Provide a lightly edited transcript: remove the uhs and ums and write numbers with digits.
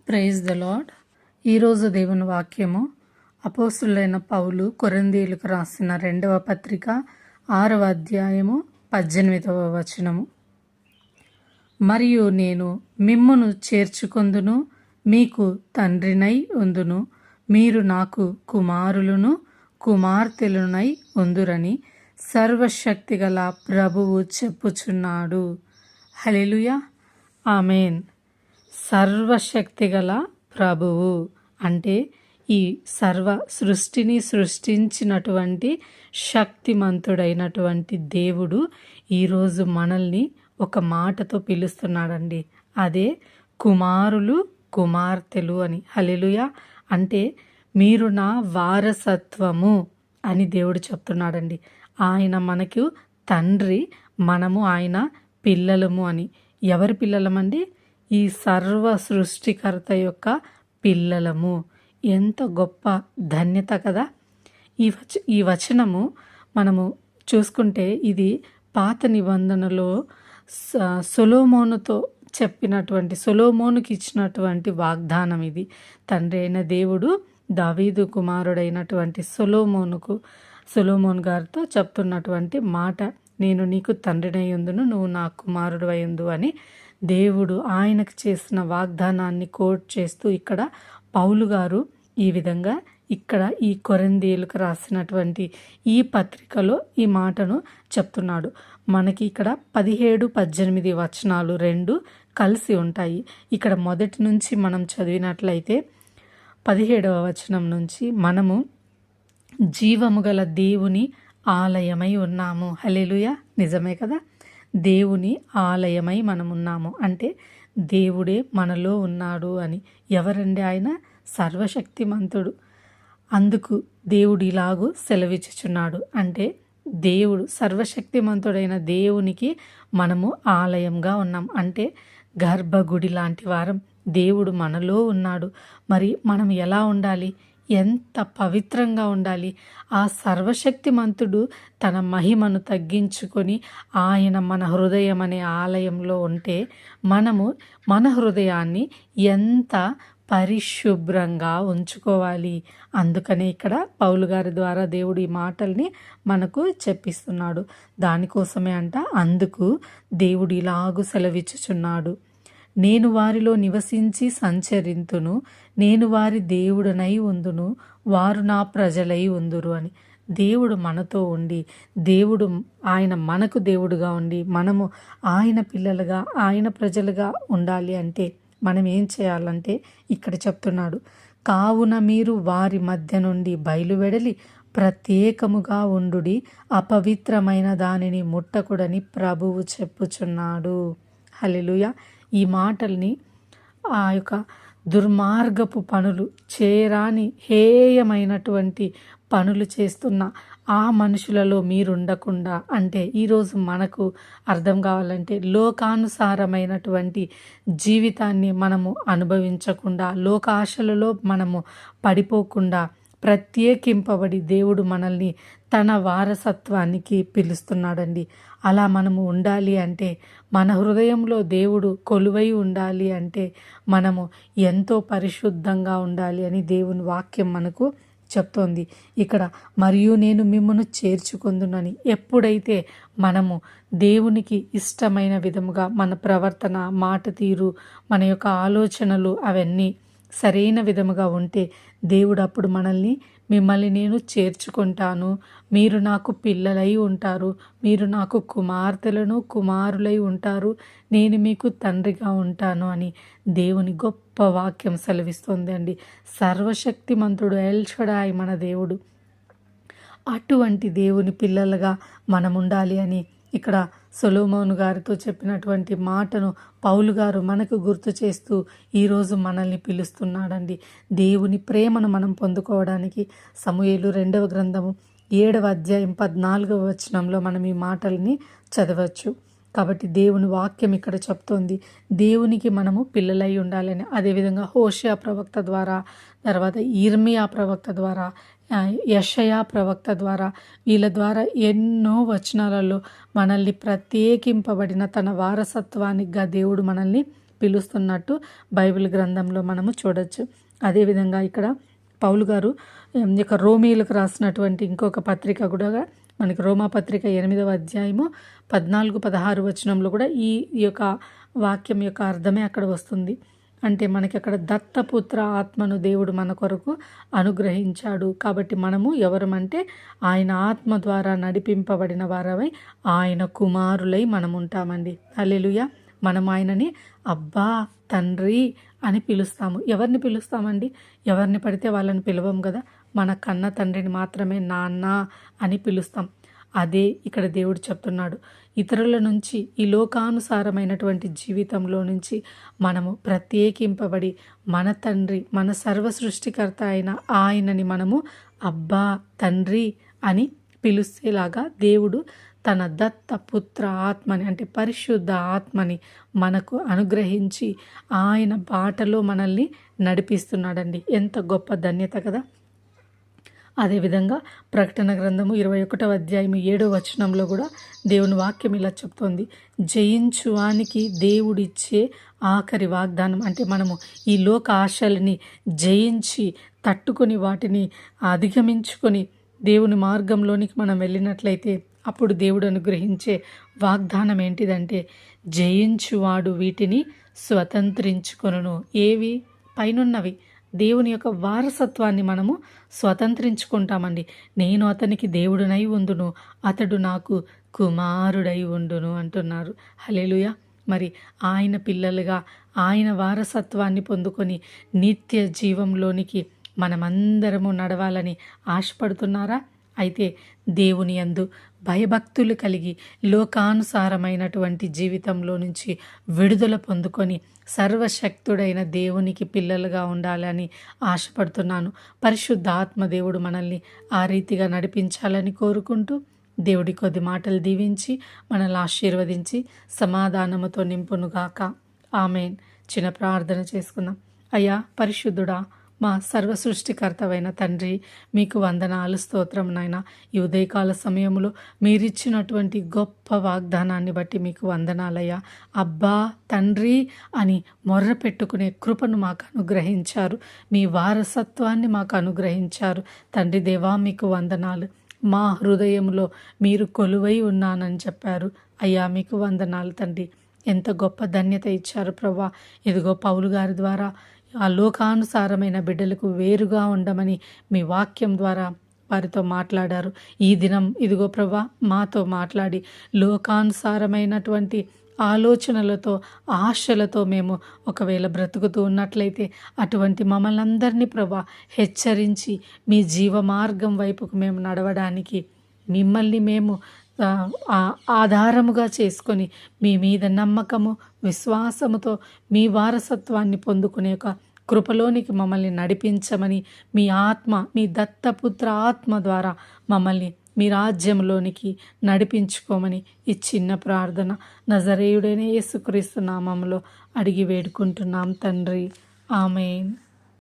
Praise the lord. ఈరోజు దేవుని వాక్యము అపోస్తులైన పౌలు కొరింథీయులకు రాసిన 2వ పత్రిక 6వ అధ్యాయము 18వ వచనము. మరియు నేను మిమ్మును చేర్చుకొందును, మీకు తండ్రినై ఉందును, మీరు నాకు కుమారులను కుమార్తెలునై ఉందురని సర్వశక్తిగల ప్రభువు చెప్పుచున్నాడు. హల్లెలూయా, ఆమేన్. సర్వశక్తిగల ప్రభువు అంటే ఈ సర్వ సృష్టిని సృష్టించినటువంటి శక్తిమంతుడైనటువంటి దేవుడు ఈరోజు మనల్ని ఒక మాటతో పిలుస్తున్నాడండి. అదే కుమారులు కుమార్తెలు అని. హల్లెలూయా. అంటే మీరు నా వారసత్వము అని దేవుడు చెప్తున్నాడండి. ఆయన మనకు తండ్రి, మనము ఆయన పిల్లలము అని. ఎవరి పిల్లలమండి? ఈ సర్వ సృష్టికర్త యొక్క పిల్లలము. ఎంత గొప్ప ధన్యత కదా. ఈ వచనము మనము చూసుకుంటే ఇది పాత నిబంధనలో సొలొమోనుతో చెప్పినటువంటి, సొలొమోనుకి ఇచ్చినటువంటి వాగ్దానం ఇది. తండ్రి అయిన దేవుడు దావీదు కుమారుడైనటువంటి సొలొమోన్ గారితో చెప్తున్నటువంటి మాట, నేను నీకు తండ్రినై ఉందును, నువ్వు నా కుమారుడు అయ్యుందు అని దేవుడు ఆయనకు చేసిన వాగ్దానాన్ని కోట్ చేస్తూ ఇక్కడ పౌలు గారు ఈ విధంగా ఇక్కడ ఈ కొరింథీయులకు రాసినటువంటి ఈ పత్రికలో ఈ మాటను చెప్తున్నాడు. మనకి ఇక్కడ 17-18 వచనాలు రెండు కలిసి ఉంటాయి. ఇక్కడ మొదటి నుంచి మనం చదివినట్లయితే 17వ వచనం నుంచి మనము జీవము గల దేవుని ఆలయమై ఉన్నాము. హల్లెలూయా, నిజమే కదా. దేవుని ఆలయమై మనం ఉన్నాము అంటే దేవుడే మనలో ఉన్నాడు అని. ఎవరండి ఆయన? సర్వశక్తిమంతుడు. అందుకు దేవుడు ఇలాగూ సెలవిచ్చుచున్నాడు. అంటే దేవుడు సర్వశక్తిమంతుడైన దేవునికి మనము ఆలయంగా ఉన్నాం. అంటే గర్భగుడి లాంటి వారం. దేవుడు మనలో ఉన్నాడు. మరి మనం ఎలా ఉండాలి? ఎంత పవిత్రంగా ఉండాలి? ఆ సర్వశక్తిమంతుడు తన మహిమను తగ్గించుకొని ఆయన మన హృదయం అనే ఆలయంలో ఉంటే మనము మన హృదయాన్ని ఎంత పరిశుభ్రంగా ఉంచుకోవాలి. అందుకనే ఇక్కడ పౌలు గారి ద్వారా దేవుడు ఈ మాటల్ని మనకు చెప్పిస్తున్నాడు. దానికోసమే అందుకు దేవుడు ఇలాగూ సెలవిచ్చుచున్నాడు. నేను వారిలో నివసించి సంచరింతును, నేను వారి దేవుడనై ఉందును, వారు నా ప్రజలై ఉందురు అని. దేవుడు మనతో ఉండి, దేవుడు ఆయన మనకు దేవుడుగా ఉండి, మనము ఆయన పిల్లలుగా ఆయన ప్రజలుగా ఉండాలి అంటే మనం ఏం చేయాలంటే ఇక్కడ చెప్తున్నాడు. కావున మీరు వారి మధ్య నుండి బయలువెడలి ప్రత్యేకముగా ఉండుడి, అపవిత్రమైన దానిని ముట్టకుడని ప్రభువు చెప్పుచున్నాడు. హల్లెలూయా. ఈ మాటల్ని ఆ యొక్క దుర్మార్గపు పనులు, చేయరాని హేయమైనటువంటి పనులు చేస్తున్న ఆ మనుషులలో మీరుండకుండా, అంటే ఈరోజు మనకు అర్థం కావాలంటే లోకానుసారమైనటువంటి జీవితాన్ని మనము అనుభవించకుండా, లోకాశలలో మనము పడిపోకుండా ప్రత్యేకింపబడి దేవుడు మనల్ని తన వారసత్వానికి పిలుస్తున్నాడండి. అలా మనము ఉండాలి అంటే, మన హృదయంలో దేవుడు కొలువై ఉండాలి అంటే మనము ఎంతో పరిశుద్ధంగా ఉండాలి అని దేవుని వాక్యం మనకు చెప్తోంది. ఇక్కడ మరియు నేను మిమ్మల్ని చేర్చుకొందునని. ఎప్పుడైతే మనము దేవునికి ఇష్టమైన విధముగా మన ప్రవర్తన, మాట తీరు, మన యొక్క ఆలోచనలు అవన్నీ సరైన విధముగా ఉంటే దేవుడు అప్పుడు మిమ్మల్ని నేను చేర్చుకుంటాను, మీరు నాకు పిల్లలై ఉంటారు, మీరు నాకు కుమార్తెలను కుమారులై ఉంటారు, నేను మీకు తండ్రిగా ఉంటాను అని దేవుని గొప్ప వాక్యం సెలవిస్తుంది అండి. సర్వశక్తిమంతుడు ఎల్ షడాయ్ మన దేవుడు. అటువంటి దేవుని పిల్లలుగా మనం ఉండాలి అని ఇక్కడ సొలొమోను గారితో చెప్పినటువంటి మాటను పౌలు గారు మనకు గుర్తు చేస్తూ ఈరోజు మనల్ని పిలుస్తున్నాడండి. దేవుని ప్రేమను మనం పొందుకోవడానికి సమూయేలు 2వ గ్రంథము 7వ అధ్యాయం 14వ వచనంలో మనం ఈ మాటల్ని చదవచ్చు. కాబట్టి దేవుని వాక్యం ఇక్కడ చెప్తోంది దేవునికి మనము పిల్లలై ఉండాలని. అదేవిధంగా హోషేయ ప్రవక్త ద్వారా, తర్వాత ఇర్మియా ప్రవక్త ద్వారా, యెషయా ప్రవక్త ద్వారా, వీళ్ళ ద్వారా ఎన్నో వచనాలలో మనల్ని ప్రత్యేకింపబడిన తన వారసత్వానిగా దేవుడు మనల్ని పిలుస్తున్నట్టు బైబిల్ గ్రంథంలో మనము చూడొచ్చు. అదేవిధంగా ఇక్కడ పౌలు గారు యొక్క రోమీయులకు రాసినటువంటి ఇంకొక పత్రిక కూడా మనకి రోమా పత్రిక 8వ అధ్యాయము 14-16 వచనంలో కూడా ఈ యొక్క వాక్యం యొక్క అర్థమే అక్కడ వస్తుంది. అంటే మనకి అక్కడ దత్తపుత్ర ఆత్మను దేవుడు మన కొరకు అనుగ్రహించాడు. కాబట్టి మనము ఎవరమంటే ఆయన ఆత్మ ద్వారా నడిపింపబడిన వారమై ఆయన కుమారులై మనం ఉంటామండి. హల్లెలూయా. మనం ఆయనని అబ్బా తండ్రి అని పిలుస్తాము. ఎవరిని పిలుస్తామండి? ఎవరిని పడితే వాళ్ళని పిలవం కదా. మన కన్న తండ్రిని మాత్రమే నాన్న అని పిలుస్తాం. అదే ఇక్కడ దేవుడు చెప్తున్నాడు. ఇతరుల నుంచి ఈ లోకానుసారమైనటువంటి జీవితంలో నుంచి మనము ప్రత్యేకింపబడి మన తండ్రి, మన సర్వ సృష్టికర్త అయిన ఆయనని మనము అబ్బా తండ్రి అని పిలుస్తేలాగా దేవుడు తన దత్త పుత్ర ఆత్మని అంటే పరిశుద్ధ ఆత్మని మనకు అనుగ్రహించి ఆయన బాటలో మనల్ని నడిపిస్తున్నాడండి. ఎంత గొప్ప ధన్యత కదా. అదేవిధంగా ప్రకటన గ్రంథము 21వ అధ్యాయం 7వ వచనంలో కూడా దేవుని వాక్యం ఇలా చెప్తోంది. జయించువానికి దేవుడిచ్చే ఆఖరి వాగ్దానం. అంటే మనము ఈ లోక ఆశలని జయించి తట్టుకొని వాటిని అధిగమించుకొని దేవుని మార్గంలోనికి మనం వెళ్ళినట్లయితే అప్పుడు దేవుడు అనుగ్రహించే వాగ్దానం ఏంటిదంటే జయించువాడు వీటిని స్వతంత్రించుకొనును. ఏవి? పైనున్నవి. దేవుని యొక్క వారసత్వాన్ని మనము స్వతంత్రించుకుంటామండి. నేను అతనికి దేవుడునై ఉండును, అతడు నాకు కుమారుడై ఉండును అంటున్నారు. హల్లెలూయా. మరి ఆయన పిల్లలుగా ఆయన వారసత్వాన్ని పొందుకొని నిత్య జీవంలోనికి మనమందరము నడవాలని ఆశపడుతున్నారా? అయితే దేవుని యందు భయభక్తులు కలిగి లోకానుసారమైనటువంటి జీవితంలో నుంచి విడుదల పొందుకొని సర్వశక్తుడైన దేవునికి పిల్లలుగా ఉండాలని ఆశపడుతున్నాను. పరిశుద్ధాత్మ దేవుడు మనల్ని ఆ రీతిగా నడిపించాలని కోరుకుంటూ దేవుడి కొద్ది మాటలు దీవించి మనల్ని ఆశీర్వదించి సమాధానముతో నింపునుగాక. ఆమెన్. చిన్న ప్రార్థన చేసుకుందాం. అయ్యా పరిశుద్ధుడా, మా సర్వ సృష్టికర్తవైన తండ్రి, మీకు వందనాలు, స్తోత్రం నాయనా. ఈ ఉదయకాల సమయంలో మీరిచ్చినటువంటి గొప్ప వాగ్దానాన్ని బట్టి మీకు వందనాలయ్యా. అబ్బా తండ్రి అని మొర్ర పెట్టుకునే కృపను మాకు అనుగ్రహించారు. మీ వారసత్వాన్ని మాకు అనుగ్రహించారు. తండ్రి దేవా మీకు వందనాలు. మా హృదయంలో మీరు కొలువై ఉన్నానని చెప్పారు. అయ్యా మీకు వందనాలు తండ్రి. ఎంత గొప్ప ధన్యత ఇచ్చారు ప్రభా. ఇదిగో పౌలు గారి ద్వారా ఆ లోకానుసారమైన బిడ్డలకు వేరుగా ఉండమని మీ వాక్యం ద్వారా వారితో మాట్లాడారు. ఈ దినం ఇదిగో ప్రభా మాతో మాట్లాడి లోకానుసారమైనటువంటి ఆలోచనలతో ఆశలతో మేము ఒకవేళ బ్రతుకుతూ ఉన్నట్లయితే అటువంటి మమ్మల్ని అందరినీ ప్రభా హెచ్చరించి మీ జీవ మార్గం వైపుకు మేము నడవడానికి మిమ్మల్ని మేము ఆధారముగా చేసుకొని మీ మీద నమ్మకము విశ్వాసముతో మీ వారసత్వాన్ని పొందుకునే ఒక కృపలోనికి మమ్మల్ని నడిపించమని మీ ఆత్మ, మీ దత్తపుత్ర ఆత్మ ద్వారా మమ్మల్ని మీ రాజ్యంలోనికి నడిపించుకోమని ఈ చిన్న ప్రార్థన నజరేయుడైన యేసుక్రీస్తు నామములో అడిగి వేడుకుంటున్నాం తండ్రి. ఆమేన్.